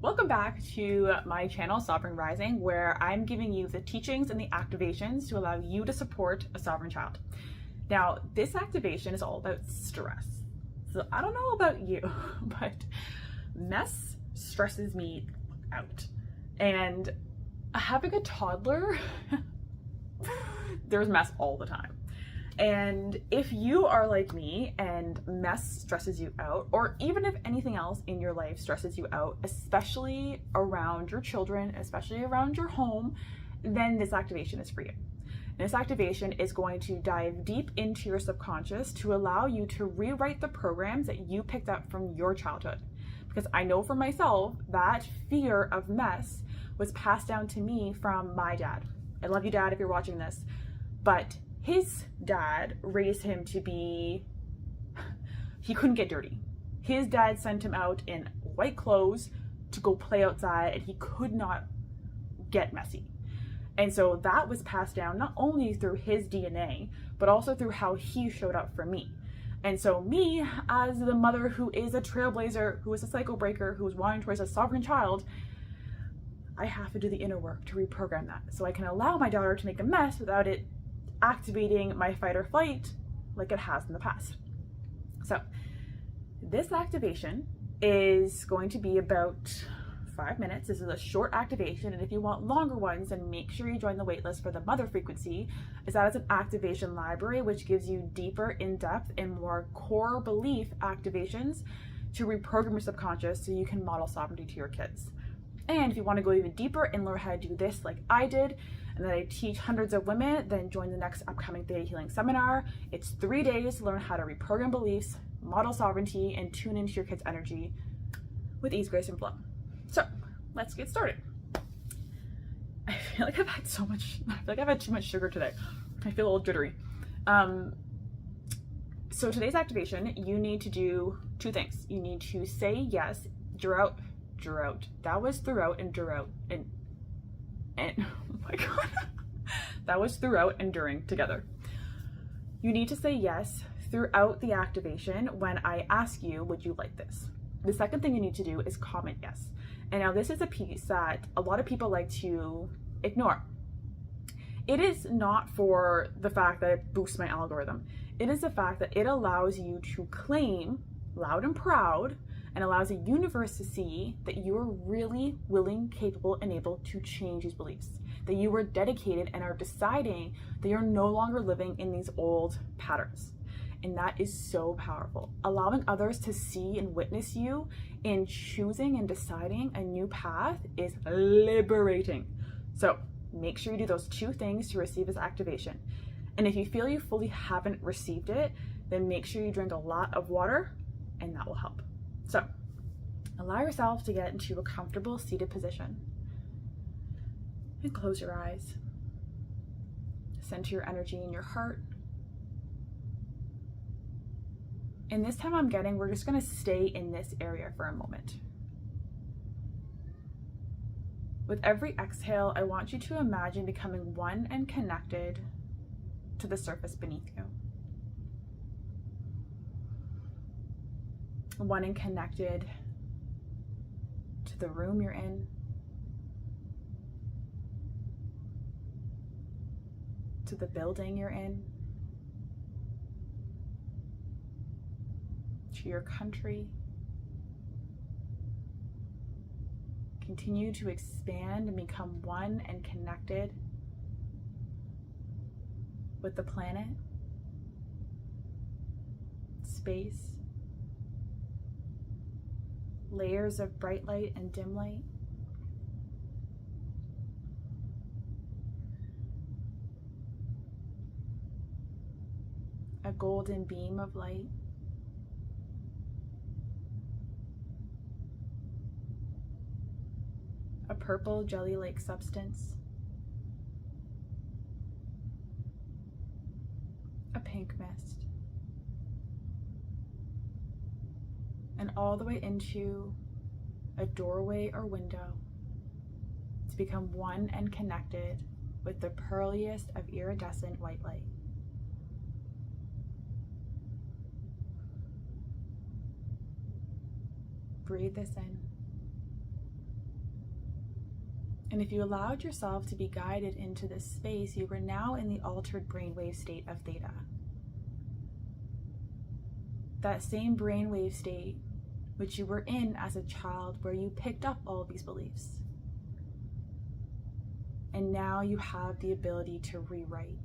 Welcome back to my channel, Sovereign Rising, where I'm giving you the teachings and the activations to allow you to support a sovereign child. Now, this activation is all about stress. So I don't know about you, but mess stresses me out. And having a toddler, there's mess all the time. And if you are like me and mess stresses you out, or even if anything else in your life stresses you out, especially around your children, especially around your home, then this activation is for you. This activation is going to dive deep into your subconscious to allow you to rewrite the programs that you picked up from your childhood. Because I know for myself that fear of mess was passed down to me from my dad. I love you, Dad, if you're watching this, but his dad raised him to be, he couldn't get dirty. His dad sent him out in white clothes to go play outside, and he could not get messy. And so that was passed down not only through his DNA, but also through how he showed up for me. And so me, as the mother who is a trailblazer, who is a cycle breaker, who is wanting to raise a sovereign child, I have to do the inner work to reprogram that so I can allow my daughter to make a mess without it activating my fight or flight like it has in the past. So this activation is going to be about 5 minutes. This is a short activation, and if you want longer ones, then make sure you join the waitlist for the mother frequency, as that is an activation library which gives you deeper, in-depth, and more core belief activations to reprogram your subconscious so you can model sovereignty to your kids. And if you want to go even deeper and learn how to do this like I did, and that I teach hundreds of women, then join the next upcoming Theta Healing seminar. It's 3 days to learn how to reprogram beliefs, model sovereignty, and tune into your kids' energy with ease, grace, and flow. So let's get started. I feel like I've had too much sugar today. I feel a little jittery. So today's activation, you need to do 2 things. You need to say yes, drought. That was throughout and throughout and oh my god. That was throughout and during together. You need to say yes throughout the activation when I ask you, would you like this? The second thing you need to do is comment yes. And now this is a piece that a lot of people like to ignore. It is not for the fact that it boosts my algorithm. It is the fact that it allows you to claim loud and proud and allows the universe to see that you are really willing, capable, and able to change these beliefs. That you are dedicated and are deciding that you're no longer living in these old patterns. And that is so powerful. Allowing others to see and witness you in choosing and deciding a new path is liberating. So make sure you do those 2 things to receive this activation. And if you feel you fully haven't received it, then make sure you drink a lot of water, and that will help. So allow yourself to get into a comfortable seated position and close your eyes. Center your energy in your heart. And this time we're just going to stay in this area for a moment. With every exhale, I want you to imagine becoming one and connected to the surface beneath you. One and connected to the room you're in, to the building you're in, to your country. Continue to expand and become one and connected with the planet, space, layers of bright light and dim light. A golden beam of light. A purple jelly-like substance. A pink mist. And all the way into a doorway or window to become one and connected with the pearliest of iridescent white light. Breathe this in. And if you allowed yourself to be guided into this space, you were now in the altered brainwave state of theta. That same brainwave state which you were in as a child, where you picked up all of these beliefs. And now you have the ability to rewrite.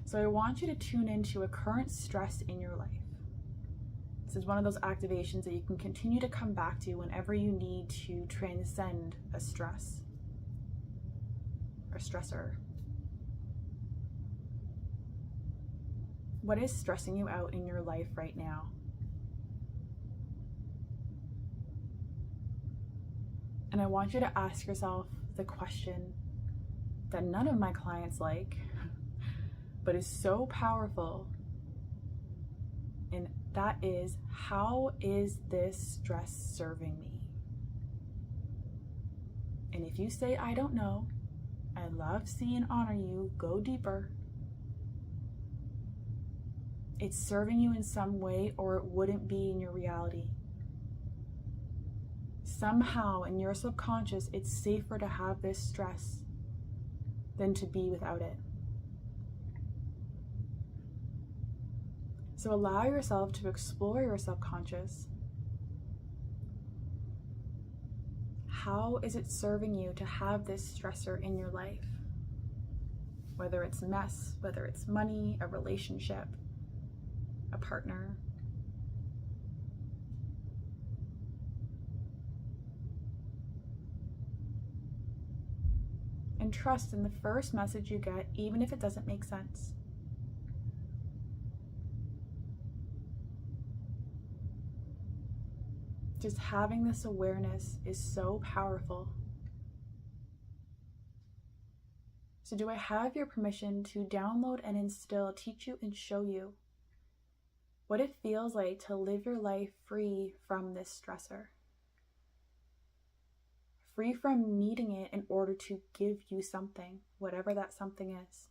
So I want you to tune into a current stress in your life. This is one of those activations that you can continue to come back to whenever you need to transcend a stress or stressor. What is stressing you out in your life right now? And I want you to ask yourself the question that none of my clients like, but is so powerful. And that is, how is this stress serving me? And if you say, I don't know, I love, see, and honor you, go deeper. It's serving you in some way, or it wouldn't be in your reality. Somehow in your subconscious, it's safer to have this stress than to be without it. So allow yourself to explore your subconscious. How is it serving you to have this stressor in your life? Whether it's mess, whether it's money, a relationship, a partner. And trust in the first message you get, even if it doesn't make sense. Just having this awareness is so powerful. So do I have your permission to download and instill, teach you and show you what it feels like to live your life free from this stressor? Free from needing it in order to give you something, whatever that something is.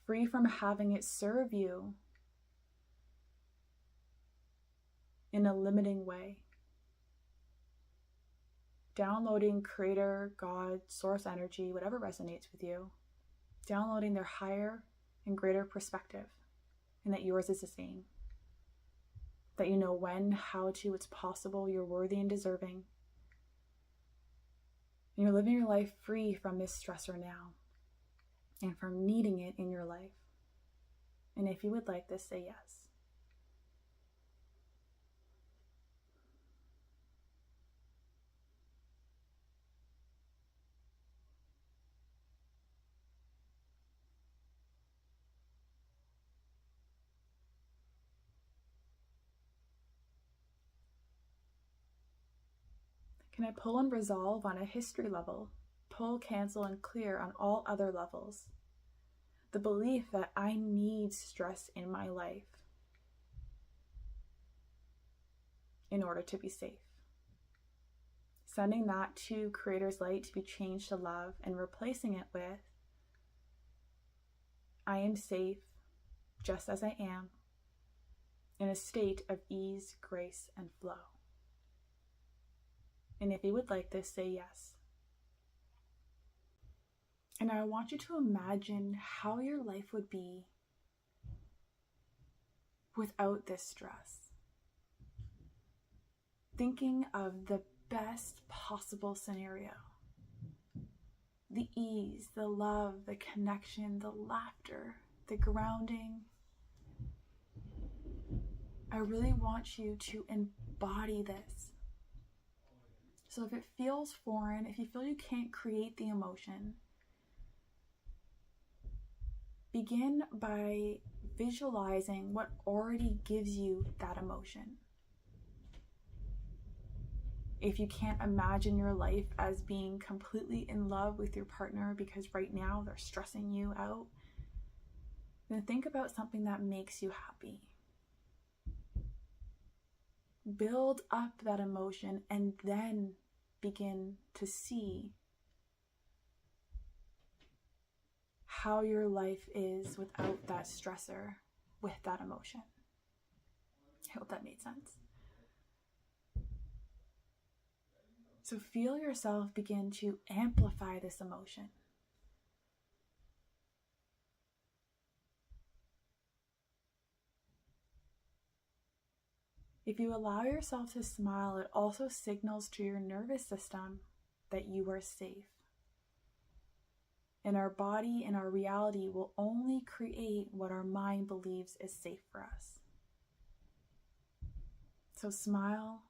Free from having it serve you in a limiting way. Downloading Creator, God, Source Energy, whatever resonates with you. Downloading their higher and greater perspective, and that yours is the same. That you know when, how to, it's possible, you're worthy and deserving. And you're living your life free from this stressor now, and from needing it in your life. And if you would like this, say yes. Can I pull and resolve on a history level? Pull, cancel, and clear on all other levels. The belief that I need stress in my life in order to be safe. Sending that to Creator's light to be changed to love, and replacing it with, I am safe just as I am, in a state of ease, grace, and flow. And if you would like this, say yes. And I want you to imagine how your life would be without this stress. Thinking of the best possible scenario. The ease, the love, the connection, the laughter, the grounding. I really want you to embody this. So if it feels foreign, if you feel you can't create the emotion, begin by visualizing what already gives you that emotion. If you can't imagine your life as being completely in love with your partner because right now they're stressing you out, then think about something that makes you happy. Build up that emotion and then begin to see how your life is without that stressor, with that emotion. I hope that made sense. So feel yourself begin to amplify this emotion. If you allow yourself to smile, it also signals to your nervous system that you are safe. And our body and our reality will only create what our mind believes is safe for us. So smile,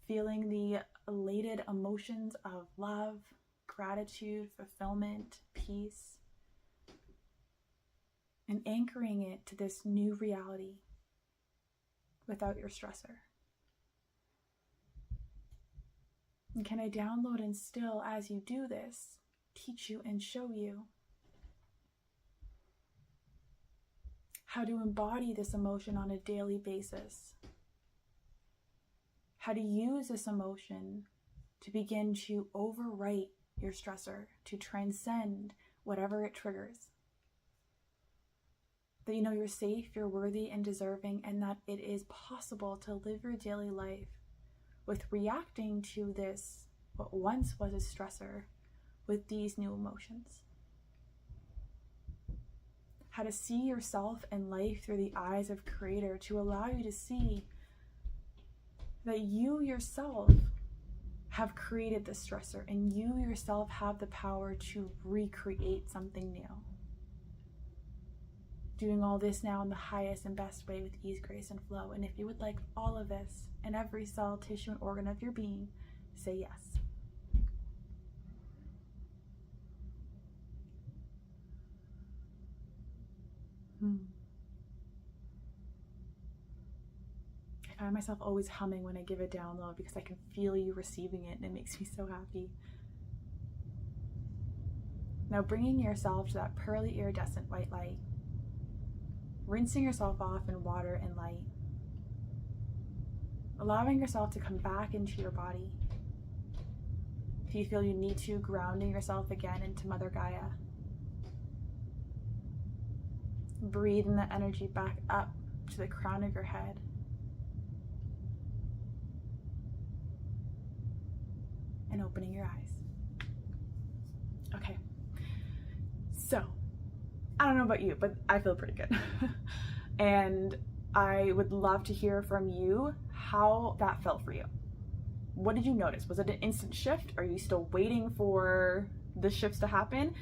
feeling the elated emotions of love, gratitude, fulfillment, peace, and anchoring it to this new reality without your stressor. And can I download and still, as you do this, teach you and show you how to embody this emotion on a daily basis, how to use this emotion to begin to overwrite your stressor, to transcend whatever it triggers. That you know you're safe, you're worthy and deserving, and that it is possible to live your daily life with reacting to this, what once was a stressor, with these new emotions. How to see yourself and life through the eyes of Creator, to allow you to see that you yourself have created this stressor and you yourself have the power to recreate something new. Doing all this now in the highest and best way with ease, grace, and flow. And if you would like all of this in every cell, tissue, and organ of your being, say yes. I find myself always humming when I give a download because I can feel you receiving it and it makes me so happy. Now bringing yourself to that pearly iridescent white light, rinsing yourself off in water and light, allowing yourself to come back into your body. If you feel you need to, grounding yourself again into Mother Gaia. Breathing that energy back up to the crown of your head. And opening your eyes. Okay. So, I don't know about you, but I feel pretty good. And I would love to hear from you how that felt for you. What did you notice? Was it an instant shift? Are you still waiting for the shifts to happen?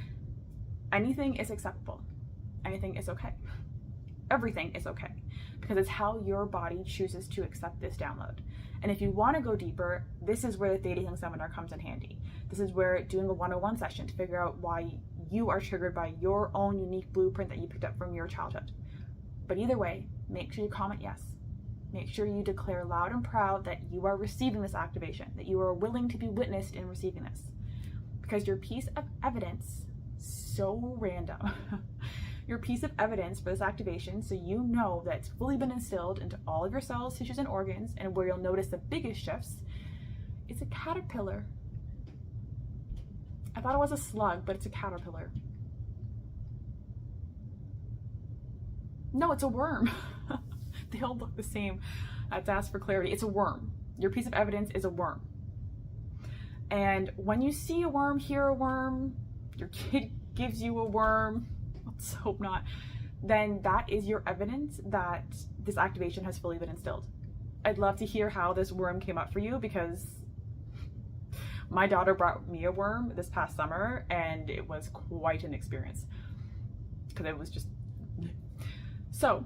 Anything is acceptable. Anything is okay. Everything is okay, because it's how your body chooses to accept this download. And if you want to go deeper, this is where the Theta Healing Seminar comes in handy. This is where doing a one-on-one session to figure out why you are triggered by your own unique blueprint that you picked up from your childhood. But either way, make sure you comment yes. Make sure you declare loud and proud that you are receiving this activation, that you are willing to be witnessed in receiving this. Because your piece of evidence, so random, your piece of evidence for this activation, so you know that it's fully been instilled into all of your cells, tissues, and organs, and where you'll notice the biggest shifts, is a caterpillar. I thought it was a slug, but it's a caterpillar. No, it's a worm. They all look the same. I have to ask for clarity. It's a worm. Your piece of evidence is a worm. And when you see a worm, hear a worm, your kid gives you a worm, let's hope not, then that is your evidence that this activation has fully been instilled. I'd love to hear how this worm came up for you, because my daughter brought me a worm this past summer and it was quite an experience because it was just... So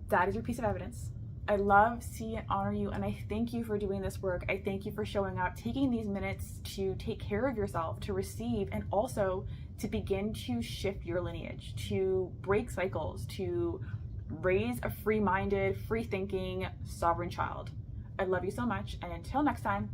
that is your piece of evidence. I love, see, and honor you, and I thank you for doing this work. I thank you for showing up, taking these minutes to take care of yourself, to receive, and also to begin to shift your lineage, to break cycles, to raise a free-minded, free-thinking, sovereign child. I love you so much, and until next time,